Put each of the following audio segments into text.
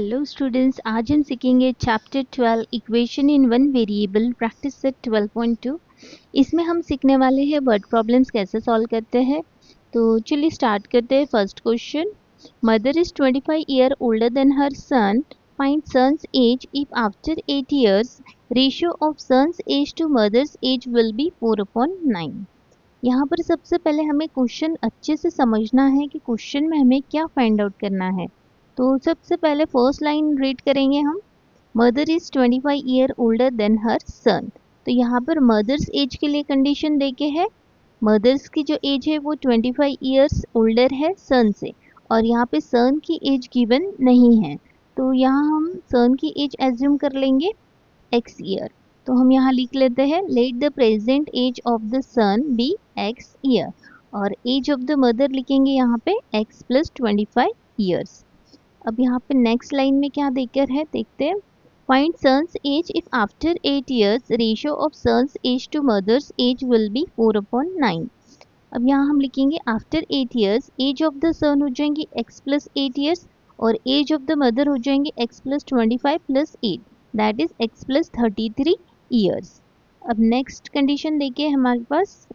Hello students, आज हम सीखेंगे chapter 12 equation in one variable practice set 12.2। इसमें हम सीखने वाले हैं वर्ड प्रॉब्लम्स कैसे सॉल्व करते हैं। तो चलिए स्टार्ट करते हैं। First question, mother is 25 year older than her son, find son's age if after 8 years ratio of son's age to mother's age will be 4/9। यहाँ पर सबसे पहले हमें क्वेश्चन अच्छे से समझना है कि क्वेश्चन में हमें क्या फाइंड आउट करना है। तो सबसे पहले फर्स्ट लाइन रीड करेंगे हम, mother is 25 year older than her son. तो यहाँ पर मदर्स एज के लिए कंडीशन देके है, मदर्स की जो एज है वो 25 ईयर्स ओल्डर है सन से, और यहाँ पे सन की एज गिवन नहीं है। तो यहाँ हम सन की एज एज्यूम कर लेंगे x ईयर। तो हम यहाँ लिख लेते हैं, let the present age of the son be x year, और एज ऑफ द मदर लिखेंगे यहाँ पे x + 25 ईयर्स। अब यहाँ पे नेक्स्ट लाइन में क्या देकर है देखते हैं, find son's age if after 8 years ratio of son's age to mother's age will be 4/9। अब यहाँ हम लिखेंगे after 8 years age of the son हो जाएंगे x + 8 ईयर्स, और एज ऑफ द मदर हो जाएंगे x + 25 + 8, that is x + 33 years. अब नेक्स्ट कंडीशन देखिए हमारे पास,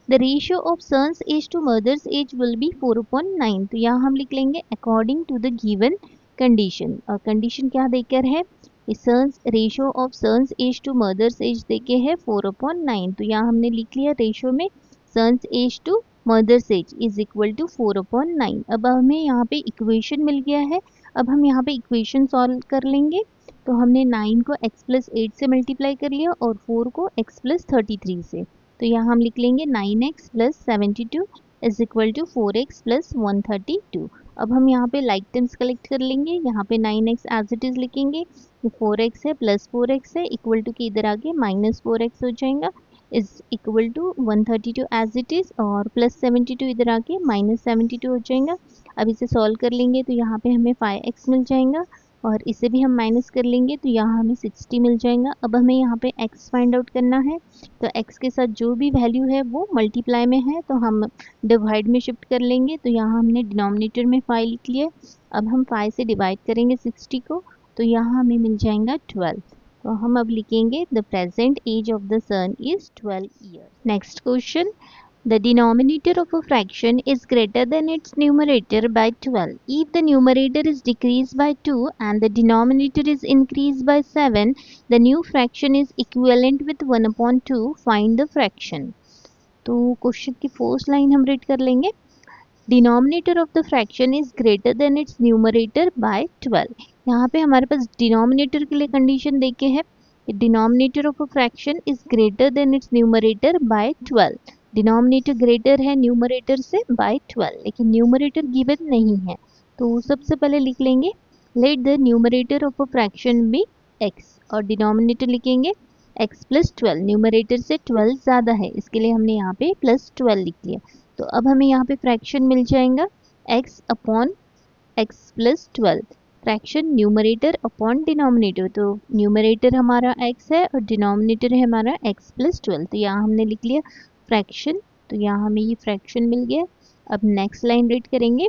the ratio of son's age to mother's age will be 4/9। तो यहाँ हम लिख लेंगे according to the given condition, और कंडीशन क्या देकर है, son's ratio of son's age to mother's age देके है 4/9। तो यहाँ हमने लिख लिया रेशियो में son's age to mother's age is equal to 4/9। अब हमें यहाँ पे इक्वेशन मिल गया है। अब हम यहाँ पे इक्वेशन सॉल्व कर लेंगे। तो हमने 9 को x + 8 से मल्टीप्लाई कर लिया और 4 को x + 33 से। तो यहाँ हम लिख लेंगे 9x + 72 is equal to 4x + 132। अब हम यहाँ पे लाइक टर्म्स कलेक्ट कर लेंगे। यहाँ पे 9x एज इट इज लिखेंगे, तो 4x है + 4x है इक्वल टू के इधर आके -4x हो जाएगा, is equal to 132 as it is, और +72 इधर आके -72 हो जाएगा। अब इसे सॉल्व कर लेंगे तो यहाँ पे हमें 5x मिल जाएगा, और इसे भी हम माइनस कर लेंगे तो यहाँ हमें 60 मिल जाएगा। अब हमें यहाँ पे x फाइंड आउट करना है। तो x के साथ जो भी वैल्यू है वो मल्टीप्लाई में है, तो हम डिवाइड में शिफ्ट कर लेंगे। तो यहाँ हमने डिनोमिनेटर में 5 लिख लिया। अब हम 5 से डिवाइड करेंगे 60 को, तो यहाँ हमें मिल जाएगा 12। तो हम अब लिखेंगे the present age of the son is 12 year. Next question, the denominator of a fraction is greater than its numerator by 12 if the numerator is decreased by 2 and the denominator is increased by 7, the new fraction is equivalent with 1/2, find the fraction। तो question की first line हम read कर लेंगे, denominator of the fraction is greater then it's numerator bye 12। यहाँ पे हमारे पास denominator के लिए कंडीशन देके है, denominator of a fraction is greater then it's numerator bye 12। Denominator greater है न्यूमरेटर से बाय 12, लेकिन न्यूमरेटर गिवन नहीं है। तो सबसे पहले लिख लेंगे, let the numerator of a fraction be x, और डिनोमिनेटर लिखेंगे x + 12। न्यूमरेटर से 12 ज़्यादा है, इसके लिए हमने यहाँ पे +12 लिख लिया। तो अब हमें यहाँ पे फ्रैक्शन मिल जाएगा x/x + 12, fraction numerator upon denominator. तो न्यूमरेटर हमारा x है और डिनोमिनेटर है हमारा x + 12। तो यहाँ हमने लिख लिया फ्रैक्शन, तो यहाँ हमें ये फ्रैक्शन मिल गया। अब नेक्स्ट लाइन रीड करेंगे,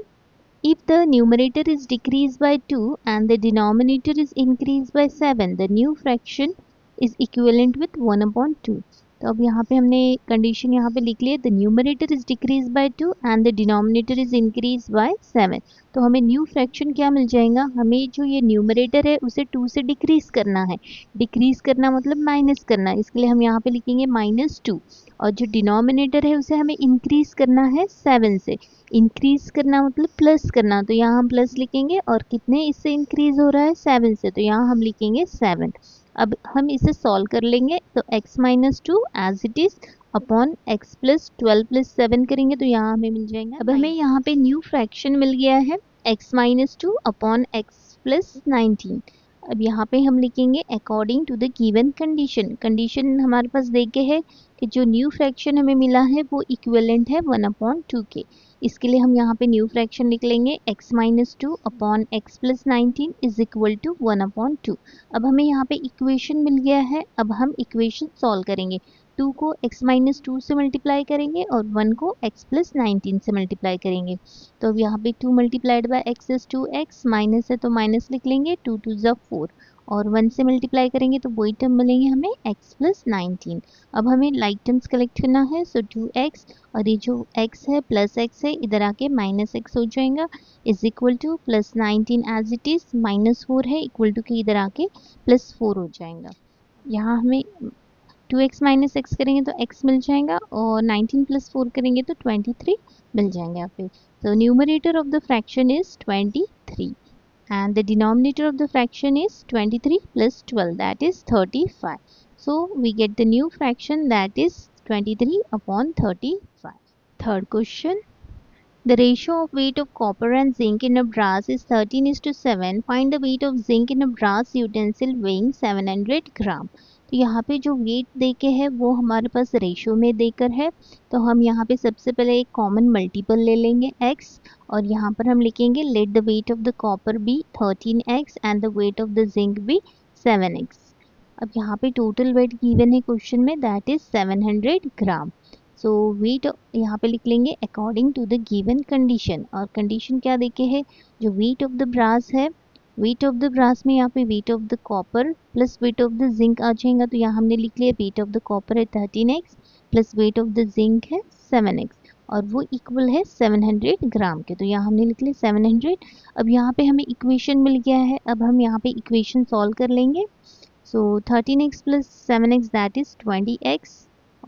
if the numerator is decrease by 2 and the denominator is increase by 7, the new fraction is equivalent with 1/2। तो अब यहाँ पे हमने कंडीशन यहाँ पे लिख लिया, the numerator is decrease by 2 and the denominator is increase by 7। तो हमें न्यू फ्रैक्शन क्या मिल जाएगा, हमें जो ये न्यूमरेटर है उसे 2 से डिक्रीज करना है। डिक्रीज करना मतलब माइनस करना, इसके लिए हम यहाँ पे लिखेंगे -2, और जो डिनोमिनेटर है उसे हमें इंक्रीज करना है 7 से। इंक्रीज करना मतलब प्लस करना, तो यहाँ हम प्लस लिखेंगे, और कितने इससे इंक्रीज हो रहा है 7 से, तो यहाँ हम लिखेंगे 7। अब हम इसे सॉल्व कर लेंगे, तो x - 2 as it is upon x + 12 + 7 करेंगे तो यहाँ हमें मिल जाएगा। अब हमें यहाँ पे न्यू फ्रैक्शन मिल गया है x - 2 अपॉन x + 19। अब यहाँ पे हम लिखेंगे according to the given condition. Condition हमारे पास देके है कि जो न्यू फ्रैक्शन हमें मिला है वो इक्विवेलेंट है 1/2 के। इसके लिए हम यहाँ पे न्यू फ्रैक्शन लिख लेंगे x - 2 upon x + 19 is equal to 1/2। अब हमें यहाँ पे इक्वेशन मिल गया है, अब हम इक्वेशन सॉल्व करेंगे। 2 को x माइनस 2 से मल्टीप्लाई करेंगे और 1 को x प्लस 19 से मल्टीप्लाई करेंगे। तो अब यहाँ पे 2 multiplied by x is 2x, minus है तो माइनस लिख लेंगे, 2 2 ज़ा 4 और 1 से मल्टीप्लाई करेंगे तो वही टर्म मिलेंगे हमें x प्लस 19। अब हमें लाइक टर्म्स कलेक्ट करना है, सो 2x और ये जो x है प्लस x है इधर आके माइनस x हो जाएगा, is equal to plus 19 as it is, minus 4 है इक्वल टू के इधर आके प्लस 4 हो जाएगा। यहाँ हमें 2x माइनस x करेंगे तो x मिल जाएगा और 19 प्लस 4 करेंगे तो 23 मिल जाएंगे यहाँ पे। So numerator of the fraction is 23 and the denominator of the fraction is 23 plus 12, that is 35. So we get the new fraction, that is 23 upon 35. Third question. The ratio of weight of copper and zinc in a brass is 13:7. Find the weight of zinc in a brass utensil weighing 700 ग्राम। तो यहाँ पे जो wait देके है वो हमारे पास ratio में देकर है, तो हम यहाँ पे सबसे पहले एक कॉमन मल्टीपल ले लेंगे x और यहाँ पर हम लिखेंगे let the weight of the copper be 13x and the weight of the zinc be 7x। अब यहाँ पे टोटल वेट गिवन है क्वेश्चन में, that is 700 gram. So weight यहाँ पे लिख लेंगे according to the given condition, और कंडीशन क्या देखे है, जो वेट ऑफ द ब्रास है, वेट ऑफ द ब्रास में यहाँ पे weight of the copper plus weight of the zinc आ जाएगा, तो यहाँ हमने लिख लिया वेट ऑफ द कॉपर है 13x plus weight of the zinc है 7x और वो इक्वल है 700 ग्राम के, तो यहाँ हमने लिख लिया 700। अब यहाँ पे हमें इक्वेशन मिल गया है, अब हम यहाँ पे इक्वेशन सॉल्व कर लेंगे। सो 13x plus 7x that is 20x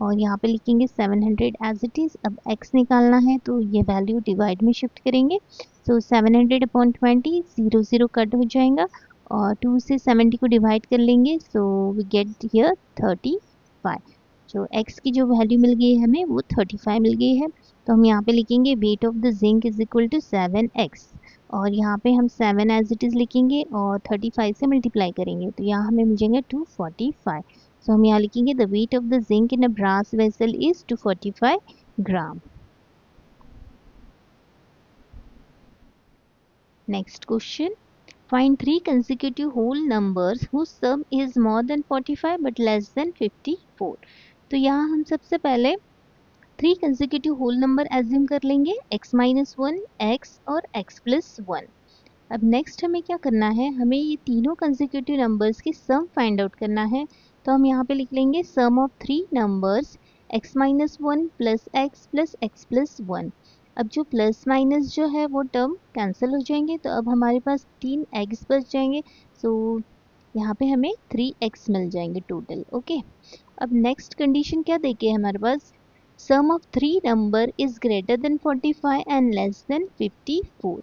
और यहाँ पे लिखेंगे 700 एज इट इज़। अब x निकालना है तो ये वैल्यू डिवाइड में शिफ्ट करेंगे, सो 700 अपॉन 20, 0 0 कट हो जाएगा और 2 से 70 को डिवाइड कर लेंगे, सो वी गेट हियर 35। जो x की जो वैल्यू मिल गई है हमें वो 35 मिल गई है, तो हम यहाँ पे लिखेंगे weight of the zinc is equal to 7x और यहाँ पे हम 7 एज इट इज़ लिखेंगे और 35 से मल्टीप्लाई करेंगे, तो यहाँ हमें मिल जाएंगे 245। सो हम यहाँ लिखेंगे the weight of the zinc in a brass vessel is 245 gram. Next question, find 3 consecutive whole numbers whose sum is more than 45 but less than 54। तो यहाँ हम सबसे पहले 3 consecutive whole number assume कर लेंगे, x माइनस 1, x और x plus 1। अब next हमें क्या करना है, हमें ये तीनों कंसेक्यूटिव नंबर्स की सम फाइंड आउट करना है, तो हम यहाँ पे लिख लेंगे sum of 3 numbers x minus 1 plus x plus 1। अब जो प्लस माइनस जो है वो टर्म कैंसिल हो जाएंगे, तो अब हमारे पास 3 x बच जाएंगे, सो यहाँ पे हमें 3x मिल जाएंगे टोटल। ओके, अब नेक्स्ट कंडीशन क्या देके है हमारे पास, sum of 3 number is greater than 45 and less than 54।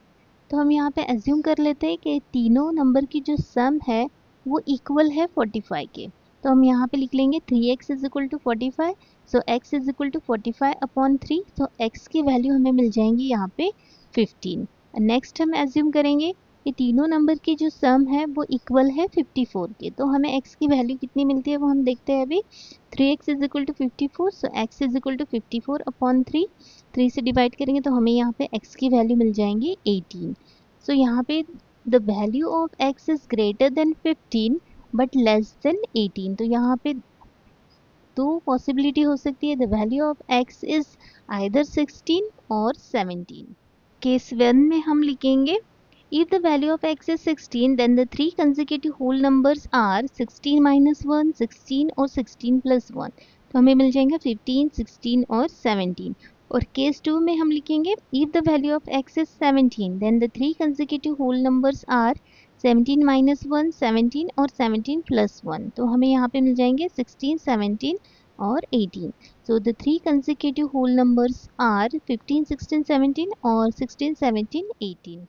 तो हम यहाँ पे एज्यूम कर लेते हैं कि तीनों नंबर की जो सम है वो इक्वल है 45 के, तो हम यहाँ पे लिख लेंगे 3x is equal to 45, so x is equal to 45 upon 3, तो x की वैल्यू हमें मिल जाएंगी यहाँ पे 15। नेक्स्ट हम एज्यूम करेंगे कि तीनों नंबर की जो सम है वो इक्वल है 54 के, तो हमें x की वैल्यू कितनी मिलती है वो हम देखते हैं अभी। 3x is equal to 54, so x is equal to 54 upon 3, 3 से डिवाइड करेंगे तो हमें यहाँ पे x की वैल्यू मिल जाएंगी 18। सो यहाँ पे the value of x is greater then 15 but less than 18, तो यहाँ पे दो पॉसिबिलिटी हो सकती है, the value of x is either 16 और 17। केस 1 में हम लिखेंगे if the value of x is 16 then the 3 consecutive whole numbers are 16 minus 1, 16 और 16 plus 1, तो हमें मिल जाएंगे 15, 16 और 17। और केस 2 में हम लिखेंगे if the value of x is 17 then the 3 consecutive whole numbers are 17 minus 1, 17 और 17 plus 1, तो हमें यहाँ पे मिल जाएंगे 16, 17 और 18। So the 3 consecutive whole numbers are 15, 16, 17 और 16, 17, 18।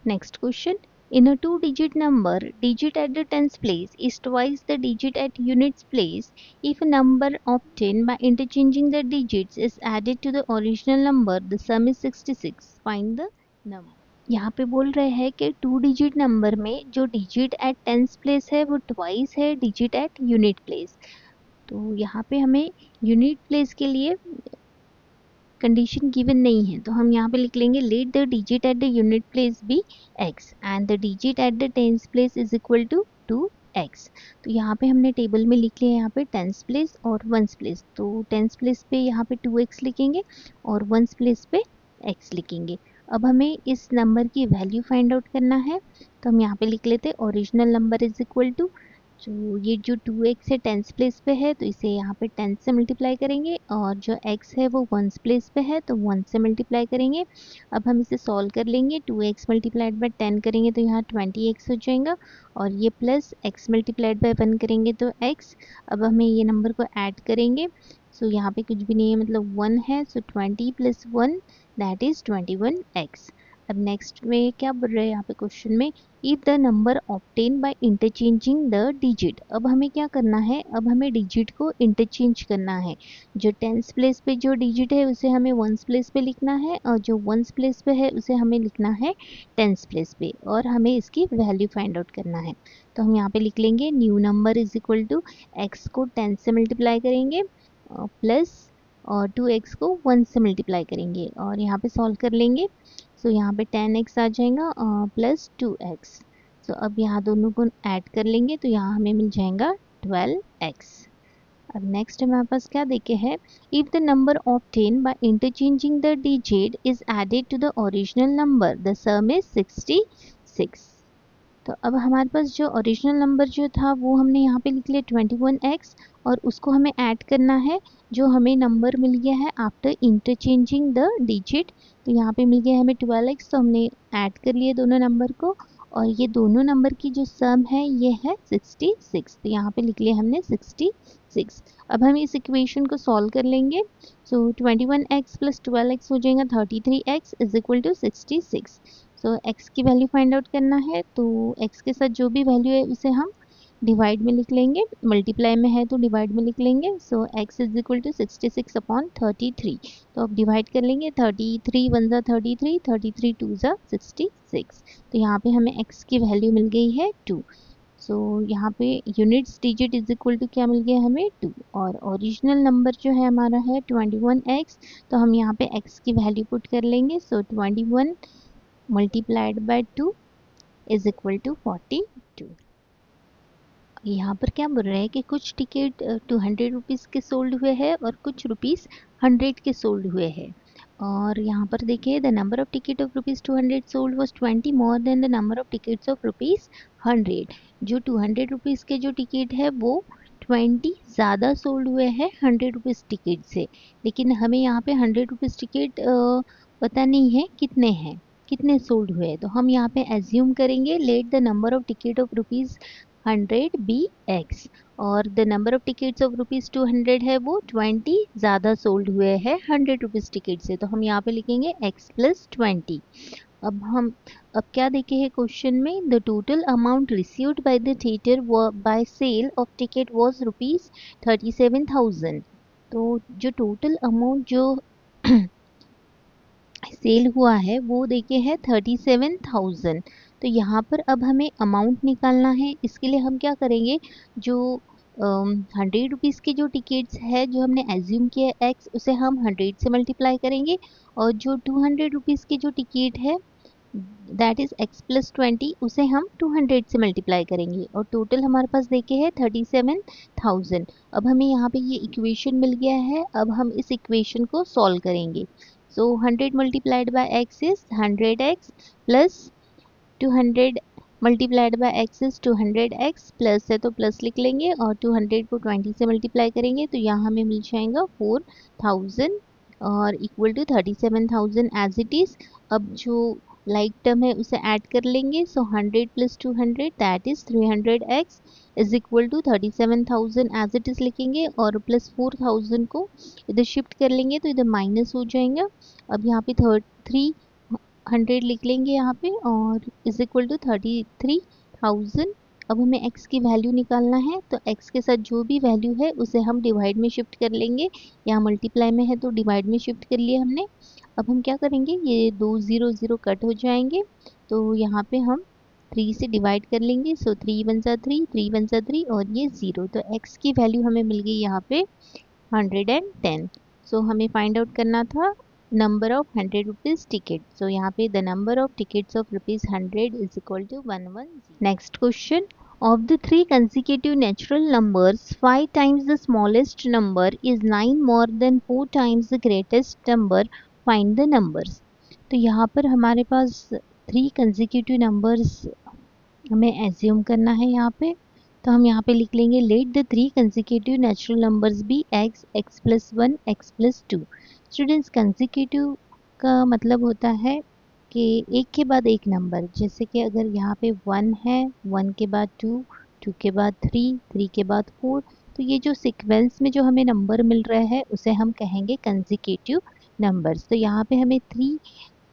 Next question. In a two-digit number, digit at the tens place is twice the digit at units place. If a number obtained by interchanging the digits is added to the original number, the sum is 66. Find the number. यहाँ पे बोल रहे हैं कि 2 digit number में जो digit eight tens place है वो ट्वाइस है डिजिट एट यूनिट प्लेस। तो यहाँ पे हमें यूनिट प्लेस के लिए कंडीशन गिवन नहीं है, तो हम यहाँ पे लिख लेंगे let the digit at the unit place be x and the digit at the tens place is equal to x. तो यहाँ पे हमने टेबल में लिख लिया यहाँ पे टेंस प्लेस और वंस प्लेस। तो टेंस प्लेस पे यहाँ पे 2x लिखेंगे और वंस प्लेस पे x लिखेंगे। अब हमें इस नंबर की वैल्यू फाइंड आउट करना है, तो हम यहाँ पे लिख लेते हैं original number is equal to, जो ये जो 2x है टेंस प्लेस पे है तो इसे यहाँ पे 10 से मल्टीप्लाई करेंगे, और जो x है वो वंस प्लेस पे है तो 1 से मल्टीप्लाई करेंगे। अब हम इसे सॉल्व कर लेंगे, 2x मल्टीप्लाइड बाय 10 करेंगे तो यहाँ 20x हो जाएगा, और ये प्लस x मल्टीप्लाइड बाय 1 करेंगे तो x। अब हमें ये नंबर को ऐड करेंगे, सो यहाँ पे कुछ भी नहीं है मतलब 1 है, सो 20 प्लस 1 दैट इज 21x। अब नेक्स्ट में क्या बोल रहे हैं यहाँ पे क्वेश्चन में, if the number obtain by interchanging the digit. अब हमें क्या करना है, अब हमें डिजिट को इंटरचेंज करना है। जो टेंस प्लेस पे जो डिजिट है उसे हमें वंस प्लेस पे लिखना है, और जो वंस प्लेस पे है उसे हमें लिखना है टेंस प्लेस पे, और हमें इसकी वैल्यू फाइंड आउट करना है। तो हम यहाँ पे लिख लेंगे new number is equal to x को 10 से मल्टीप्लाई करेंगे प्लस और 2x को 1 से मल्टीप्लाई करेंगे और यहाँ पे सॉल्व कर लेंगे। सो यहाँ पे 10x आ जाएगा प्लस 2x। सो अब यहाँ दोनों को ऐड कर लेंगे तो यहाँ हमें मिल जाएगा 12x। अब नेक्स्ट हमारे पास क्या देखे हैं, if the number obtain by interchanging the digit is added to the original number the sum is 66। तो अब हमारे पास जो ओरिजिनल नंबर जो था वो हमने यहाँ पे लिख लिया 21x, और उसको हमें ऐड करना है जो हमें नंबर मिल गया है आफ्टर इंटरचेंजिंग द डिजिट। तो यहाँ पे मिल गया हमें 12x, तो हमने ऐड कर लिए दोनों नंबर को, और ये दोनों नंबर की जो सम है ये है 66। तो यहाँ पे लिख लिया हमने 66। अब हम इस इक्वेशन को सॉल्व कर लेंगे, सो 21x प्लस 12x हो जाएगा 33x is equal to 66। So x की वैल्यू फाइंड आउट करना है, तो x के साथ जो भी वैल्यू है उसे हम डिवाइड में लिख लेंगे, मल्टीप्लाई में है तो डिवाइड में लिख लेंगे। So x is equal to 66 upon 33। तो अब डिवाइड कर लेंगे, 33 वन ज़ा 33, 33 टू ज़ा 66। तो यहाँ पे हमें x की वैल्यू मिल गई है 2। सो यहाँ पे units digit is equal to क्या मिल गया हमें 2, और ओरिजिनल नंबर जो है हमारा है 21x। तो हम यहाँ पे x की वैल्यू पुट कर लेंगे, so 21 multiplied by 2 is equal to 42। यहाँ पर क्या बोल रहे हैं कि कुछ टिकट 200 रुपीज़ के सोल्ड हुए हैं और कुछ रुपीज़ 100 के सोल्ड हुए हैं। और यहाँ पर देखिए the number of ticket of rupees 200 sold was 20 more than the number of tickets of rupees 100। जो 200 रुपीज़ के जो टिकट है वो 20 ज़्यादा सोल्ड हुए हैं 100 रुपीज़ टिकट से, लेकिन हमें यहाँ पे 100 रुपीज़ टिकट पता नहीं है कितने हैं, कितने सोल्ड हुए हैं। तो हम यहाँ पे एज्यूम करेंगे let the number of ticket of rupees 100 be x, और the number of tickets of rupees 200 है वो 20 ज़्यादा सोल्ड हुए हैं 100 रुपीज़ टिकट से, तो हम यहाँ पे लिखेंगे x प्लस 20। अब क्या देखे हैं क्वेश्चन में, the total amount received by the theatre by sale of ticket was rupees 37,000। तो जो टोटल अमाउंट जो सेल हुआ है वो देखे है 37,000। तो यहाँ पर अब हमें अमाउंट निकालना है, इसके लिए हम क्या करेंगे, जो 100 रुपीज़ के जो टिकट्स है जो हमने एज्यूम किया x उसे हम 100 से मल्टीप्लाई करेंगे, और जो 200 रुपीज़ की जो टिकट है दैट इज x प्लस 20 उसे हम 200 से मल्टीप्लाई करेंगे, और टोटल हमारे पास देखे है 37,000। अब हमें यहाँ पे ये इक्वेशन मिल गया है, अब हम इस इक्वेशन को सॉल्व करेंगे। सो 100 multiplied by x is 100x plus 200 multiplied by x is 200x, plus है तो प्लस लिख लेंगे, और 200 को 20 से मल्टीप्लाई करेंगे तो यहाँ हमें मिल जाएगा 4000 और equal to 37,000 as it is. अब जो लाइक टर्म है उसे ऐड कर लेंगे, so 100 plus 200 that is 300x is equal to 37,000 as it is लिखेंगे, और प्लस 4000 को इधर शिफ्ट कर लेंगे तो इधर माइनस हो जाएगा। अब यहाँ पे 300 लिख लेंगे यहाँ पे, और इज इक्वल टू 33,000। अब हमें x की वैल्यू निकालना है, तो x के साथ जो भी वैल्यू है उसे हम डिवाइड में शिफ्ट कर लेंगे, यहाँ मल्टीप्लाई में है तो डिवाइड में शिफ्ट कर लिया हमने। अब हम क्या करेंगे, ये 2 0 0 कट हो जाएंगे, तो यहाँ पे हम 3 से डिवाइड कर लेंगे, सो 3 वन ज़ा 3, 3 वन ज़ा 3 और ये 0। तो x की वैल्यू हमें मिल गई यहाँ पे 110। सो हमें फाइंड आउट करना था number of 100 rupees ticket. So यहाँ पे the number of tickets of rupees 100 is equal to 110। Next question, Of the three consecutive natural numbers, 5 times the smallest number is 9 more than 4 times the greatest number. Find the numbers. तो यहाँ पर हमारे पास 3 consecutive numbers हमें assume करना है यहाँ पे। तो हम यहाँ पे लिख लेंगे let the 3 consecutive natural numbers be x, x plus 1, x plus 2। Students consecutive का मतलब होता है कि एक के बाद एक नंबर, जैसे कि अगर यहाँ पे 1 है, 1 के बाद 2, 2 के बाद 3, 3 के बाद 4, तो ये जो सीक्वेंस में जो हमें नंबर मिल रहा है उसे हम कहेंगे कंजिक्यूटिव नंबर्स। तो यहाँ पे हमें 3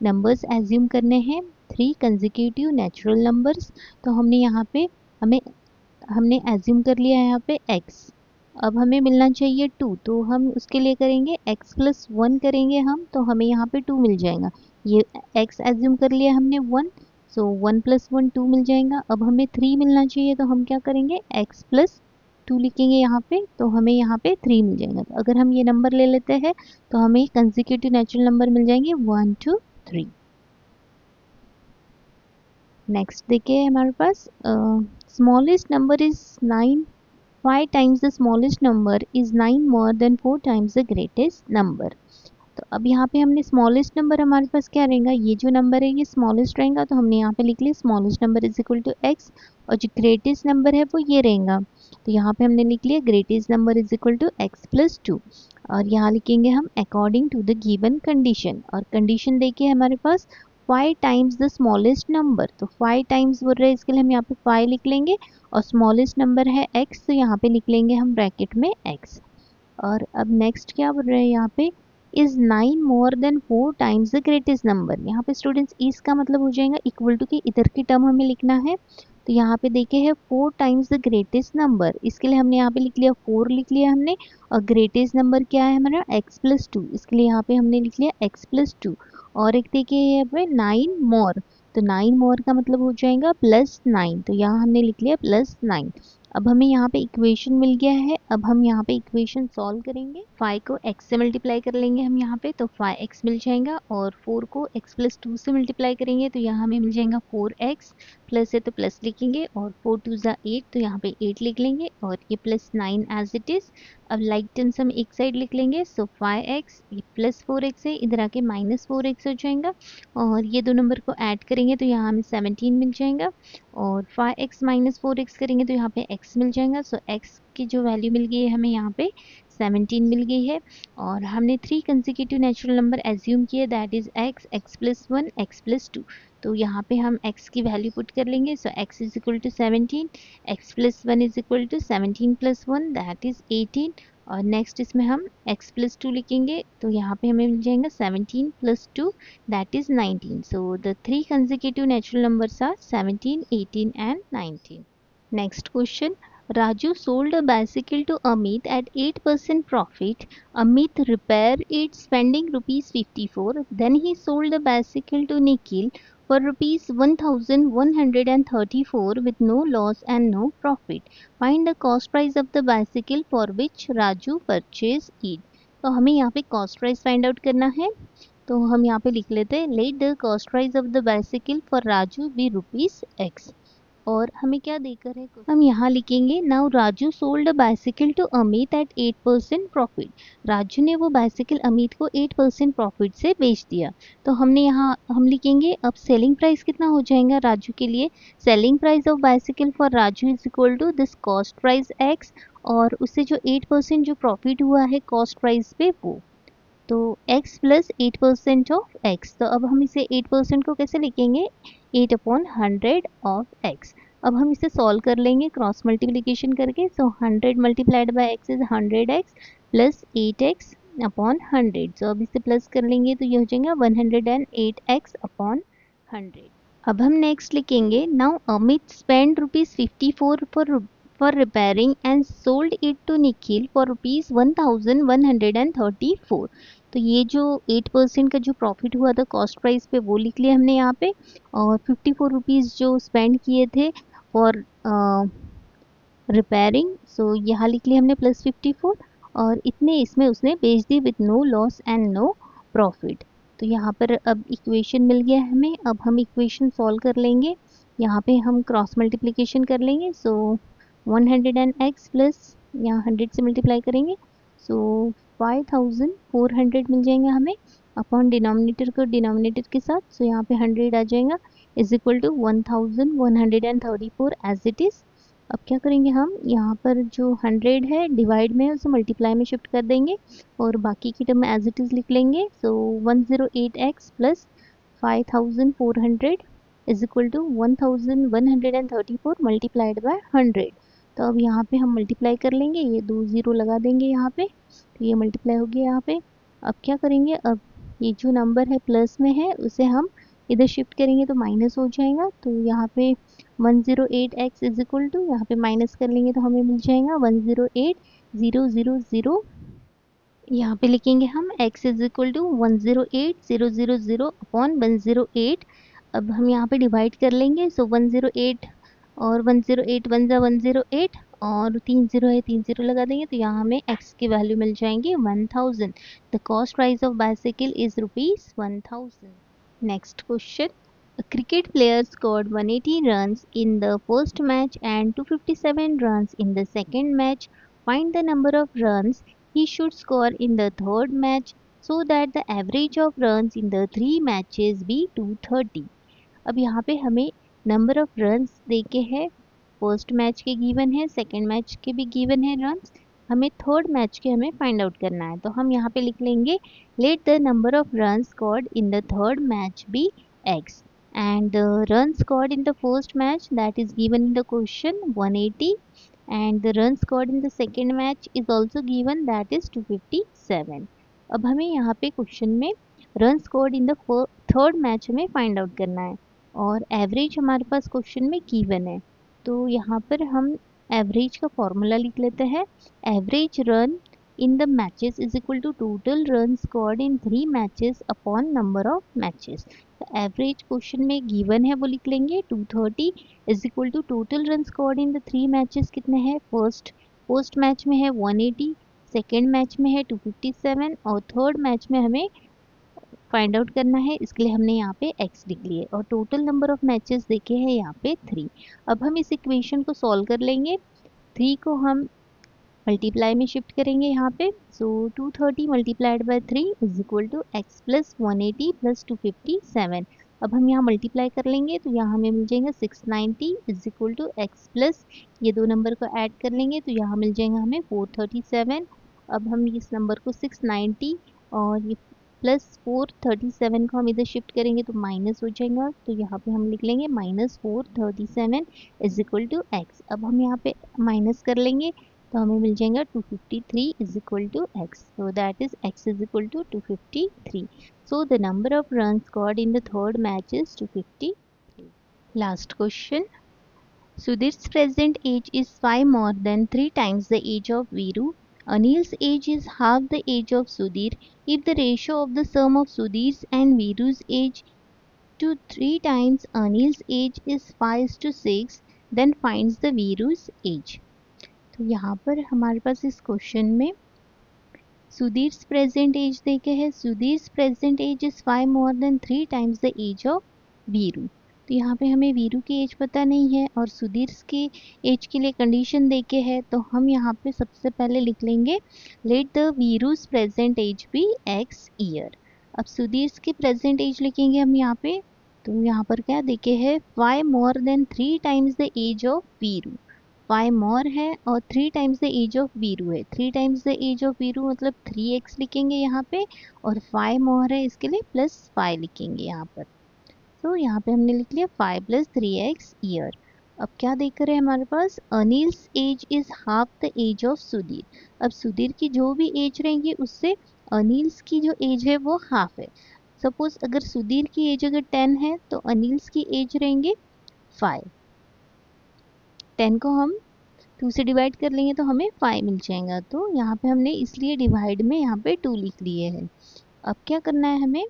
नंबर्स एज्यूम करने हैं, 3 कंजिक्यूटिव नेचुरल नंबर्स। तो हमने यहाँ पे हमने एज्यूम कर लिया है यहाँ पे x। अब हमें मिलना चाहिए 2, तो हम उसके लिए करेंगे x प्लस 1 करेंगे हम, तो हमें यहाँ पे 2 मिल जाएगा। ये x एज्यूम कर लिया हमने 1, सो 1 प्लस 1 2 मिल जाएगा। अब हमें 3 मिलना चाहिए, तो हम क्या करेंगे x प्लस 2 लिखेंगे यहाँ पे, तो हमें यहाँ पे 3 मिल जाएगा। तो अगर हम ये नंबर ले लेते हैं तो हमें कंसेक्यूटिव नेचुरल नंबर मिल जाएंगे 1 2 3। नेक्स्ट देखिए हमारे पास smallest number is 9, 5 times the smallest number is 9 more than 4 times the greatest number। तो अब यहाँ पे हमने स्मॉलेस्ट नंबर हमारे पास क्या रहेगा, ये जो नंबर है ये स्मॉलेस्ट रहेगा, तो हमने यहाँ पे लिख लिया smallest number is equal to x, और जो ग्रेटेस्ट नंबर है वो ये रहेगा। तो यहाँ पे हमने लिख लिया greatest number is equal to x plus 2, और यहाँ लिखेंगे हम according to the given condition. और कंडीशन देखिए हमारे पास 5 टाइम्स द स्मॉलेस्ट नंबर, तो 5 टाइम्स बोल रहे हैं, इसके लिए हम यहाँ पे 5 लिख लेंगे, और स्मॉलेस्ट नंबर है x, तो यहाँ पे लिख लेंगे हम ब्रैकेट में x। और अब नेक्स्ट क्या बोल रहे हैं यहाँ पे, is 9 more than 4 times the greatest number. यहाँ पे स्टूडेंट्स इस का मतलब हो जाएगा इक्वल टू, कि इधर की टर्म हमें लिखना है। तो यहाँ पे देखे है 4 टाइम्स द ग्रेटेस्ट नंबर, इसके लिए हमने यहाँ पे लिख लिया 4 लिख लिया हमने, और ग्रेटेस्ट नंबर क्या है हमारा x प्लस 2, इसके लिए यहाँ पे हमने लिख लिया x प्लस 2। और एक देखिए यहाँ पे 9 मोर, तो 9 मोर का मतलब हो जाएगा प्लस 9, तो यहाँ हमने लिख लिया प्लस 9। अब हमें यहाँ पे इक्वेशन मिल गया है, अब हम यहाँ पे इक्वेशन सॉल्व करेंगे। 5 को x से मल्टीप्लाई कर लेंगे हम यहाँ पे, तो 5x मिल जाएगा, और 4 को x प्लस 2 से मल्टीप्लाई करेंगे तो यहाँ हमें मिल जाएगा 4x, प्लस है तो प्लस लिखेंगे, और 4 2 ज़ा 8, तो यहाँ पे 8 लिख लेंगे, और ये प्लस 9 एज इट इज़। अब लाइक टर्म्स हम एक साइड लिख लेंगे, सो 5x, ये प्लस 4x है, इधर आके माइनस 4x हो जाएगा, और ये दो नंबर को ऐड करेंगे तो यहाँ हमें 17 मिल जाएगा, और 5x माइनस 4x करेंगे तो यहाँ पे x मिल जाएगा। सो x की जो वैल्यू मिल गई है हमें यहाँ पे 17 मिल गई है। और हमने 3 कंसेक्यूटिव नेचुरल नंबर एज्यूम किए, that is x, x plus 1, x plus 2। तो यहाँ पे हम x की वैल्यू पुट कर लेंगे, so x is equal to 17, x plus 1 is equal to 17 plus 1 that is 18, और नेक्स्ट इसमें हम x प्लस 2 लिखेंगे, तो यहाँ पे हमें मिल जाएगा 17 plus 2 that is 19. So the three consecutive natural numbers are 17, 18 and 19. Next question. Raju sold a bicycle to Amit at 8% profit. Amit repaired it spending rupees 54. Then he sold the bicycle to Nikhil for rupees 1134 with no loss and no profit. Find the cost price of the bicycle for which Raju purchased it. तो हमें यहाँ पे cost price find out करना है, तो हम यहाँ पे लिख लेते हैं let the cost price of the bicycle for Raju be rupees x. और हमें क्या देकर है, हम यहाँ लिखेंगे now Raju sold a bicycle to Amit at 8% profit. Raju ने वो बाइसिकल अमित को 8% प्रॉफिट से बेच दिया। तो हमने यहाँ हम लिखेंगे अब सेलिंग प्राइस कितना हो जाएगा राजू के लिए, selling price of bicycle for Raju is equal to this cost price x, और उससे जो 8% जो प्रॉफिट हुआ है कॉस्ट प्राइस पे वो, तो x प्लस 8% ऑफ x। तो अब हम इसे 8% को कैसे लिखेंगे, 8/100 ऑफ x। अब हम इसे सॉल्व कर लेंगे क्रॉस मल्टीप्लिकेशन करके, सो 100 multiplied by x is 100x plus 8x upon 100। सो अब इसे प्लस कर लेंगे तो ये हो जाएगा 108x अपॉन 100। अब हम नेक्स्ट लिखेंगे now Amit spend rupees 54 for repairing and sold it to Nikhil for rupees 1134। तो ये जो 8% का जो प्रॉफिट हुआ था कॉस्ट प्राइस पे वो लिख लिया हमने यहाँ पे, और 54 रुपीज़ जो स्पेंड किए थे फॉर रिपेयरिंग, सो यहाँ लिख लिया हमने प्लस 54, और इतने इसमें उसने बेच दी with no loss and no profit. तो यहाँ पर अब इक्वेशन मिल गया हमें, अब हम इक्वेशन सॉल्व कर लेंगे। यहाँ पे हम क्रॉस मल्टीप्लिकेशन कर लेंगे, सो 100x प्लस यहाँ 100 से मल्टीप्लाई करेंगे, सो 5400 मिल जाएंगे हमें अपॉन डिनोमिनेटर को डिनोमिनेटर के साथ, सो यहाँ पे 100 आ जाएगा is equal to 1134 as it is. अब क्या करेंगे हम यहाँ पर जो 100 है डिवाइड में उसे मल्टीप्लाई में शिफ्ट कर देंगे और बाकी की टर्म एज इट इज़ लिख लेंगे, so 108x plus 5400 is equal to 1134 multiplied by 100। तो अब यहाँ पे हम मल्टीप्लाई कर लेंगे, ये 2 ज़ीरो लगा देंगे यहाँ पे, तो ये मल्टीप्लाई हो गया यहाँ पे। अब क्या करेंगे, अब ये जो नंबर है प्लस में है उसे हम इधर शिफ्ट करेंगे तो माइनस हो जाएगा, तो यहाँ पे 108x इज इक्वल टू यहाँ पे माइनस कर लेंगे तो हमें मिल जाएगा 108000। यहाँ पे लिखेंगे हम x is equal to 108000 upon 108। अब हम यहाँ पे डिवाइड कर लेंगे, सो 108 और 108 वन जा 108 और 3 0 है 3 0 लगा देंगे, तो यहाँ हमें x की वैल्यू मिल जाएंगी 1000। The cost price of bicycle is ₹1000। Next question, a cricket player scored 180 runs in the first match and 257 runs in the second match. Find the number of runs he should score in the third match so that the average of runs in the 3 matches be 230. अब यहाँ पे हमें number of runs देके है, first match के given है, second match के भी गिवन है रन्स, हमें थर्ड मैच के हमें फाइंड आउट करना है। तो हम यहाँ पे लिख लेंगे let the number of run scored in the third match be x and the run scored in the first match that is given in the question 180 and the run scored in the second match is also given that is 257। अब हमें यहाँ पे question में run scored in the third match हमें find out करना है और average हमारे पास क्वेश्चन में गिवन है, तो यहाँ पर हम एवरेज का फॉर्मूला लिख लेते हैं। Average run in the matches is equal to total run scored in 3 matches upon number of matches. Average question में गिवन है वो लिख लेंगे 230 is equal to total run scored in the 3 matches कितने हैं, फर्स्ट मैच में है 180, second match में है 257 और थर्ड मैच में हमें फाइंड आउट करना है, इसके लिए हमने यहाँ पे x लिख लिए और टोटल नंबर ऑफ मैचेस देखे हैं यहाँ पे 3। अब हम इस इक्वेशन को सॉल्व कर लेंगे, 3 को हम मल्टीप्लाई में शिफ्ट करेंगे यहाँ पे, so 230 multiplied by 3 is equal to x plus 180 plus 257। अब हम यहाँ मल्टीप्लाई कर लेंगे तो यहाँ हमें मिल जाएगा 690 is equal to x plus ये दो नंबर को ऐड कर लेंगे तो यहाँ मिल जाएगा हमें 437। अब हम इस नंबर को 690 और ये प्लस 437 को हम इधर शिफ्ट करेंगे तो माइनस हो जाएगा, तो यहाँ पे हम लिख लेंगे -437 इज इक्वल टू x। अब हम यहाँ पे माइनस कर लेंगे तो हमें मिल जाएगा 253 is equal to x, so that is x is equal to 253। So the number of run scored in the third match is 253। Last question, Sudhir's present age is 5 more than 3 times the age of Viru. Anil's age is half the age of Sudhir. If the ratio of the sum of Sudhir's and Viru's age to 3 times Anil's age is 5:6, then finds the Viru's age। तो यहाँ पर हमारे पास इस question में सुधीर्स present age देखे है, Sudhir's present age is 5 more than 3 times the age of Veeru. तो यहाँ पे हमें वीरू की एज पता नहीं है और सुधीर्स की एज के लिए कंडीशन देके है, तो हम यहाँ पे सबसे पहले लिख लेंगे let the Veeru's present age be x year. अब सुधीर्स की प्रेजेंट एज लिखेंगे हम यहाँ पे, तो यहाँ पर क्या देखे है 5 more than 3 times the age of Veeru, 5 more है और 3 times the age of Veeru है, 3 times the age of Veeru मतलब 3x लिखेंगे यहाँ पे और 5 मोर है इसके लिए +5 लिखेंगे यहाँ पर। तो यहाँ पे हमने लिख लिया 5 + 3x ईयर। अब क्या देख रहे हैं हमारे पास Anil's age is half the age of Sudhir. अब सुधीर की जो भी एज रहेंगी उससे अनिल्स की जो एज है वो हाफ है। सपोज अगर सुधीर की एज अगर 10 है तो अनिल्स की एज रहेंगे 5, 10 को हम 2 से डिवाइड कर लेंगे तो हमें 5 मिल जाएगा, तो यहाँ पे हमने इसलिए डिवाइड में यहाँ पे 2 लिख लिए हैं। अब क्या करना है हमें,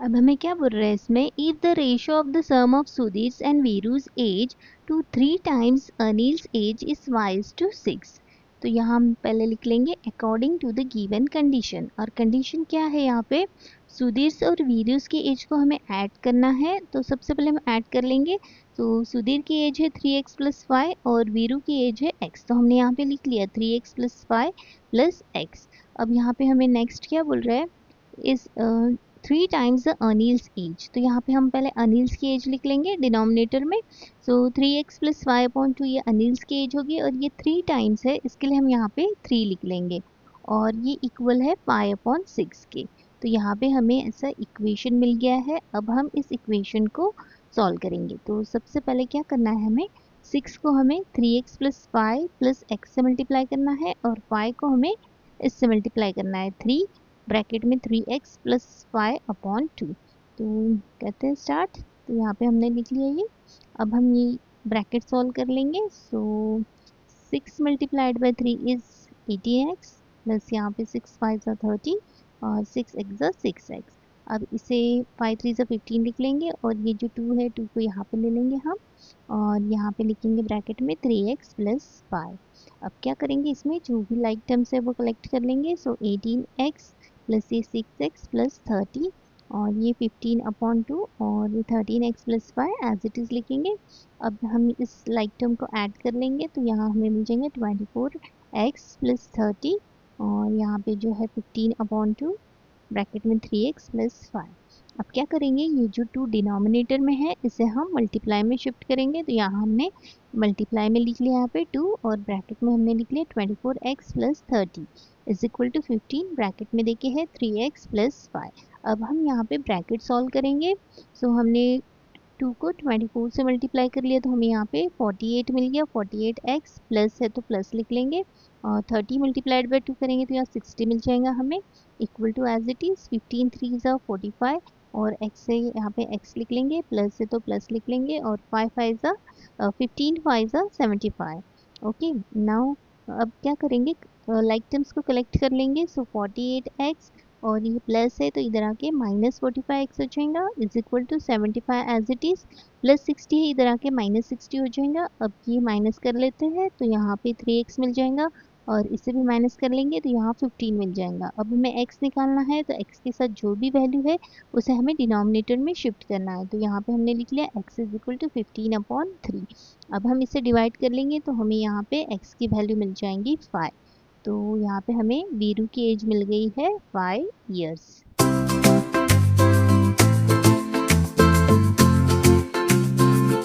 अब हमें क्या बोल रहे हैं इसमें, if the ratio of the sum of Sudhir's and Veeru's age to 3 times Anil's age is 5:6। तो यहाँ हम पहले लिख लेंगे according to the given condition, और कंडीशन क्या है यहाँ पे सुधीर और वीरूस की एज को हमें ऐड करना है, तो सबसे पहले हम ऐड कर लेंगे। तो सुधीर की एज है 3x प्लस 5 और वीरू की एज है x, तो हमने यहाँ पे लिख लिया 3x प्लस 5 प्लस x। अब यहाँ पे हमें नेक्स्ट क्या बोल रहा है, इस 3 टाइम्स द अनिल्स एज, तो यहाँ पे हम पहले अनिल्स की एज लिख लेंगे डिनोमिनेटर में। सो 3x प्लस 5/2 ये अनिल्स की एज होगी, और ये 3 टाइम्स है, इसके लिए हम यहाँ पे 3 लिख लेंगे, और ये इक्वल है 5/6 के। तो यहाँ पे हमें ऐसा इक्वेशन मिल गया है। अब हम इस इक्वेशन को सॉल्व करेंगे। तो सबसे पहले क्या करना है, हमें 6 को हमें 3x प्लस 5 प्लस एक्स से मल्टीप्लाई करना है, और 5 को हमें इससे मल्टीप्लाई करना है 3 ब्रैकेट में 3x प्लस 5/2। तो कहते हैं स्टार्ट। तो यहाँ पे हमने लिख लिया ये। अब हम ये ब्रैकेट सॉल्व कर लेंगे। सो 6 multiplied by 3 is 18x plus यहाँ पे 6 5 30 और 6 x 6x। अब इसे 5 3 15 लिख लेंगे, और ये जो 2 है 2 को यहाँ पे ले लेंगे हम, और यहाँ पे लिखेंगे ब्रैकेट में 3x प्लस 5। अब क्या करेंगे, इसमें जो भी लाइक टर्म्स है वो कलेक्ट कर लेंगे। सो 18x प्लस ये 6x प्लस 30 और ये 15/2 और ये 13x plus 5 as it is लिखेंगे। अब हम इस लाइक टर्म को ऐड कर लेंगे, तो यहाँ हमें मिल जाएंगे 24x प्लस 30 और यहाँ पे जो है 15/2 ब्रैकेट में 3x प्लस 5। अब क्या करेंगे, ये जो 2 डिनोमिनेटर में है इसे हम मल्टीप्लाई में शिफ्ट करेंगे। तो यहाँ हमने मल्टीप्लाई में लिख लिया यहाँ पे 2 और ब्रैकेट में हमने लिख लिया 24x plus 30 is equal to 15 bracket में देखिए है 3x प्लस 5। अब हम यहाँ पे ब्रैकेट सॉल्व करेंगे। सो हमने 2 को 24 से मल्टीप्लाई कर लिया, तो हमें यहाँ पे 48 मिल गया। 48x प्लस है तो प्लस लिख लेंगे, और 30 मल्टीप्लाइड बाई 2 करेंगे तो यहाँ 60 मिल जाएगा हमें, equal to as it is 15 3 45 और x से यहाँ पे x लिख लेंगे, प्लस है तो प्लस लिख लेंगे, और 5 5 15 5 75। ओके, नाउ अब क्या करेंगे, लाइक टर्म्स को कलेक्ट कर लेंगे। सो 48x और ये प्लस है तो इधर आके माइनस 45x हो जाएगा is equal to 75 as it is, plus 60 है इधर आके माइनस 60 हो जाएगा। अब ये माइनस कर लेते हैं तो यहाँ पे 3x मिल जाएगा, और इसे भी माइनस कर लेंगे तो यहाँ 15 मिल जाएगा। अब हमें x निकालना है, तो x के साथ जो भी वैल्यू है उसे हमें डिनोमिनेटर में शिफ्ट करना है। तो यहाँ पे हमने लिख लिया x इज इक्वल टू 15/3। अब हम इसे डिवाइड कर लेंगे तो हमें यहाँ पे x की वैल्यू मिल जाएंगी 5। तो यहाँ पे हमें वीरू की एज मिल गई है 5 years।